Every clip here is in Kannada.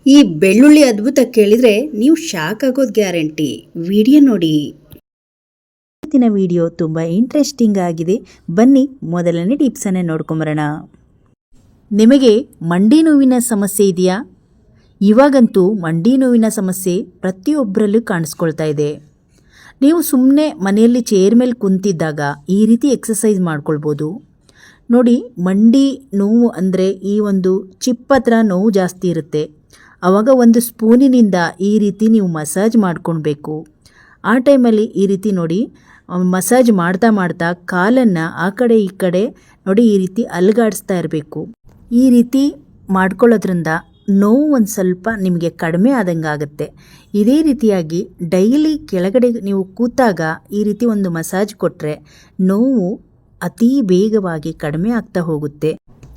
ಈ ಬೆಳ್ಳುಳ್ಳಿ ಅದ್ಭುತ ಕೇಳಿದ್ರೆ ನೀವು ಶಾಕ್ ಆಗೋದು ಗ್ಯಾರಂಟಿ. ವಿಡಿಯೋ ನೋಡಿ. ಇವತ್ತಿನ ವಿಡಿಯೋ ತುಂಬ ಇಂಟ್ರೆಸ್ಟಿಂಗ್ ಆಗಿದೆ. ಬನ್ನಿ ಮೊದಲನೇ ಟಿಪ್ಸನ್ನು ನೋಡ್ಕೊಂಬರೋಣ. ನಿಮಗೆ ಮಂಡಿ ನೋವಿನ ಸಮಸ್ಯೆ ಇದೆಯಾ? ಇವಾಗಂತೂ ಮಂಡಿ ನೋವಿನ ಸಮಸ್ಯೆ ಪ್ರತಿಯೊಬ್ಬರಲ್ಲೂ ಕಾಣಿಸ್ಕೊಳ್ತಾ ಇದೆ. ನೀವು ಸುಮ್ಮನೆ ಮನೆಯಲ್ಲಿ ಚೇರ್ ಮೇಲೆ ಕುಂತಿದ್ದಾಗ ಈ ರೀತಿ ಎಕ್ಸಸೈಸ್ ಮಾಡ್ಕೊಳ್ಬೋದು. ನೋಡಿ, ಮಂಡಿ ನೋವು ಅಂದರೆ ಈ ಒಂದು ಚಿಪ್ ಹತ್ರ ನೋವು ಜಾಸ್ತಿ ಇರುತ್ತೆ. ಆವಾಗ ಒಂದು ಸ್ಪೂನಿನಿಂದ ಈ ರೀತಿ ನೀವು ಮಸಾಜ್ ಮಾಡ್ಕೊಳ್ಬೇಕು. ಆ ಟೈಮಲ್ಲಿ ಈ ರೀತಿ ನೋಡಿ, ಮಸಾಜ್ ಮಾಡ್ತಾ ಮಾಡ್ತಾ ಕಾಲನ್ನು ಆ ಕಡೆ ಈ ಕಡೆ ನೋಡಿ ಈ ರೀತಿ ಅಲುಗಾಡಿಸ್ತಾ ಇರಬೇಕು. ಈ ರೀತಿ ಮಾಡ್ಕೊಳ್ಳೋದ್ರಿಂದ ನೋವು ಒಂದು ಸ್ವಲ್ಪ ನಿಮಗೆ ಕಡಿಮೆ ಆದಂಗೆ ಆಗುತ್ತೆ. ಇದೇ ರೀತಿಯಾಗಿ ಡೈಲಿ ಕೆಳಗಡೆ ನೀವು ಕೂತಾಗ ಈ ರೀತಿ ಒಂದು ಮಸಾಜ್ ಕೊಟ್ಟರೆ ನೋವು ಅತಿ ಬೇಗವಾಗಿ ಕಡಿಮೆ ಆಗ್ತಾ ಹೋಗುತ್ತೆ.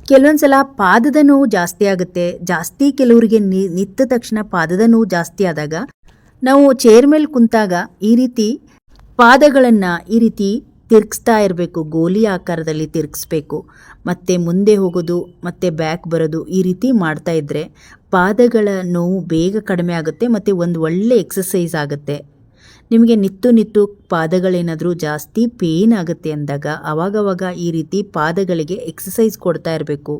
ಕೆಲವೊಂದು ಸಲ ಪಾದದ ನೋವು ಜಾಸ್ತಿ ಆಗುತ್ತೆ. ಕೆಲವರಿಗೆ ನಿಂತ ತಕ್ಷಣ ಪಾದದ ನೋವು ಜಾಸ್ತಿ ಆದಾಗ ನಾವು ಚೇರ್ ಮೇಲೆ ಕುಂತಾಗ ಈ ರೀತಿ ಪಾದಗಳನ್ನು ಈ ರೀತಿ ತಿರುಗಿಸ್ತಾ ಇರಬೇಕು. ಗೋಲಿ ಆಕಾರದಲ್ಲಿ ತಿರುಗಿಸ್ಬೇಕು. ಮತ್ತು ಮುಂದೆ ಹೋಗೋದು ಮತ್ತು ಬ್ಯಾಕ್ ಬರೋದು ಈ ರೀತಿ ಮಾಡ್ತಾ ಇದ್ದರೆ ಪಾದಗಳ ನೋವು ಬೇಗ ಕಡಿಮೆ ಆಗುತ್ತೆ ಮತ್ತು ಒಂದು ಒಳ್ಳೆ ಎಕ್ಸಸೈಸ್ ಆಗುತ್ತೆ. ನಿಮಗೆ ನಿತ್ತು ಪಾದಗಳೇನಾದರೂ ಜಾಸ್ತಿ ಪೇಯ್ನ್ ಆಗುತ್ತೆ ಅಂದಾಗ ಆವಾಗವಾಗ ಈ ರೀತಿ ಪಾದಗಳಿಗೆ ಎಕ್ಸಸೈಸ್ ಕೊಡ್ತಾ ಇರಬೇಕು.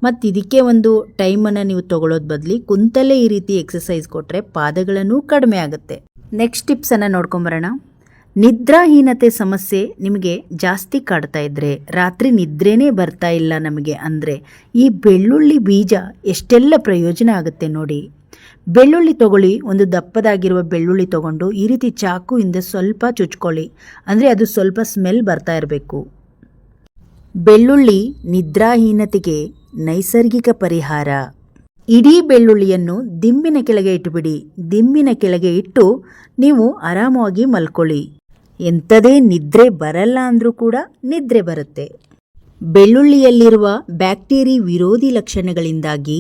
ಮತ್ತು ಇದಕ್ಕೆ ಒಂದು ಟೈಮನ್ನು ನೀವು ತೊಗೊಳ್ಳೋದು ಬದಲಿ ಕುಂತಲ್ಲೇ ಈ ರೀತಿ ಎಕ್ಸಸೈಸ್ ಕೊಟ್ಟರೆ ಪಾದಗಳನ್ನು ಕಡಿಮೆ ಆಗುತ್ತೆ. ನೆಕ್ಸ್ಟ್ ಟಿಪ್ಸನ್ನು ನೋಡ್ಕೊಂಬರೋಣ. ನಿದ್ರಾಹೀನತೆ ಸಮಸ್ಯೆ ನಿಮಗೆ ಜಾಸ್ತಿ ಕಾಡ್ತಾ ಇದ್ದರೆ, ರಾತ್ರಿ ನಿದ್ರೇನೇ ಬರ್ತಾ ಇಲ್ಲ ನಮಗೆ ಅಂದರೆ ಈ ಬೆಳ್ಳುಳ್ಳಿ ಬೀಜ ಎಷ್ಟೆಲ್ಲ ಪ್ರಯೋಜನ ಆಗುತ್ತೆ ನೋಡಿ. ಬೆಳ್ಳುಳ್ಳಿ ತಗೊಳ್ಳಿ. ಒಂದು ದಪ್ಪದಾಗಿರುವ ಬೆಳ್ಳುಳ್ಳಿ ತಗೊಂಡು ಈ ರೀತಿ ಚಾಕುವಿಂದ ಸ್ವಲ್ಪ ಚುಚ್ಕೊಳ್ಳಿ. ಅಂದರೆ ಅದು ಸ್ವಲ್ಪ ಸ್ಮೆಲ್ ಬರ್ತಾ ಇರಬೇಕು. ಬೆಳ್ಳುಳ್ಳಿ ನಿದ್ರಾಹೀನತೆಗೆ ನೈಸರ್ಗಿಕ ಪರಿಹಾರ. ಇಡೀ ಬೆಳ್ಳುಳ್ಳಿಯನ್ನು ದಿಂಬಿನ ಕೆಳಗೆ ಇಟ್ಟುಬಿಡಿ. ದಿಂಬಿನ ಕೆಳಗೆ ಇಟ್ಟು ನೀವು ಆರಾಮವಾಗಿ ಮಲ್ಕೊಳ್ಳಿ. ಎಂಥದೇ ನಿದ್ರೆ ಬರಲ್ಲ ಅಂದರೂ ಕೂಡ ನಿದ್ರೆ ಬರುತ್ತೆ. ಬೆಳ್ಳುಳ್ಳಿಯಲ್ಲಿರುವ ಬ್ಯಾಕ್ಟೀರಿಯಾ ವಿರೋಧಿ ಲಕ್ಷಣಗಳಿಂದಾಗಿ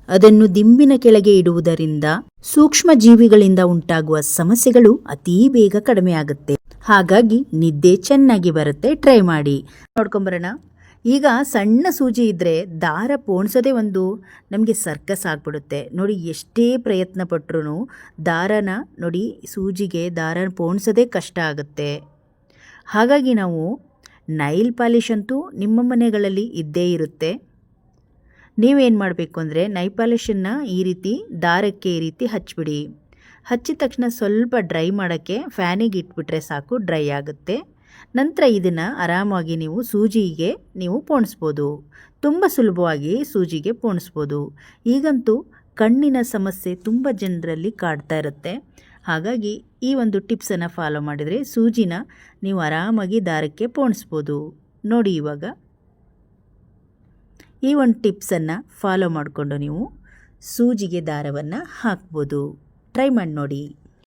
ಅದನ್ನು ದಿಂಬಿನ ಕೆಳಗೆ ಇಡುವುದರಿಂದ ಸೂಕ್ಷ್ಮ ಜೀವಿಗಳಿಂದ ಉಂಟಾಗುವ ಸಮಸ್ಯೆಗಳು ಅತೀ ಬೇಗ ಕಡಿಮೆ ಆಗುತ್ತೆ. ಹಾಗಾಗಿ ನಿದ್ದೆ ಚೆನ್ನಾಗಿ ಬರುತ್ತೆ. ಟ್ರೈ ಮಾಡಿ. ನೋಡ್ಕೊಂಬರೋಣ. ಈಗ ಸಣ್ಣ ಸೂಜಿ ಇದ್ದರೆ ದಾರ ಪೋಣಿಸೋದೇ ಒಂದು ನಮಗೆ ಸರ್ಕಸ್ ಆಗಿಬಿಡುತ್ತೆ ನೋಡಿ. ಎಷ್ಟೇ ಪ್ರಯತ್ನ ಪಟ್ಟರೂ ದಾರನ ನೋಡಿ ಸೂಜಿಗೆ ದಾರ ಪೋಣಿಸೋದೇ ಕಷ್ಟ ಆಗುತ್ತೆ. ಹಾಗಾಗಿ ನಾವು ನೈಲ್ ಪಾಲಿಶ್ ಅಂತೂ ನಿಮ್ಮ ಮನೆಗಳಲ್ಲಿ ಇದ್ದೇ ಇರುತ್ತೆ. ನೀವೇನು ಮಾಡಬೇಕು ಅಂದರೆ ನೈಲ್ ಪಾಲಿಶನ್ನು ಈ ರೀತಿ ದಾರಕ್ಕೆ ಈ ರೀತಿ ಹಚ್ಚಿಬಿಡಿ. ಹಚ್ಚಿದ ತಕ್ಷಣ ಸ್ವಲ್ಪ ಡ್ರೈ ಮಾಡೋಕ್ಕೆ ಫ್ಯಾನಿಗೆ ಇಟ್ಬಿಟ್ರೆ ಸಾಕು, ಡ್ರೈ ಆಗುತ್ತೆ. ನಂತರ ಇದನ್ನು ಆರಾಮಾಗಿ ನೀವು ಸೂಜಿಗೆ ನೀವು ಪೋಣಿಸ್ಬೋದು. ತುಂಬ ಸುಲಭವಾಗಿ ಸೂಜಿಗೆ ಪೋಣಿಸ್ಬೋದು. ಈಗಂತೂ ಕಣ್ಣಿನ ಸಮಸ್ಯೆ ತುಂಬ ಜನರಲ್ಲಿ ಕಾಡ್ತಾ ಇರುತ್ತೆ. ಹಾಗಾಗಿ ಈ ಒಂದು ಟಿಪ್ಸನ್ನು ಫಾಲೋ ಮಾಡಿದರೆ ಸೂಜಿನ ನೀವು ಆರಾಮಾಗಿ ದಾರಕ್ಕೆ ಪೋಣಿಸ್ಬೋದು ನೋಡಿ. ಇವಾಗ ಈ ಒಂದು ಟಿಪ್ಸನ್ನು ಫಾಲೋ ಮಾಡಿಕೊಂಡು ನೀವು ಸೂಜಿಗೆ ದಾರವನ್ನು ಹಾಕ್ಬೋದು. ಟ್ರೈ ಮಾಡಿ ನೋಡಿ.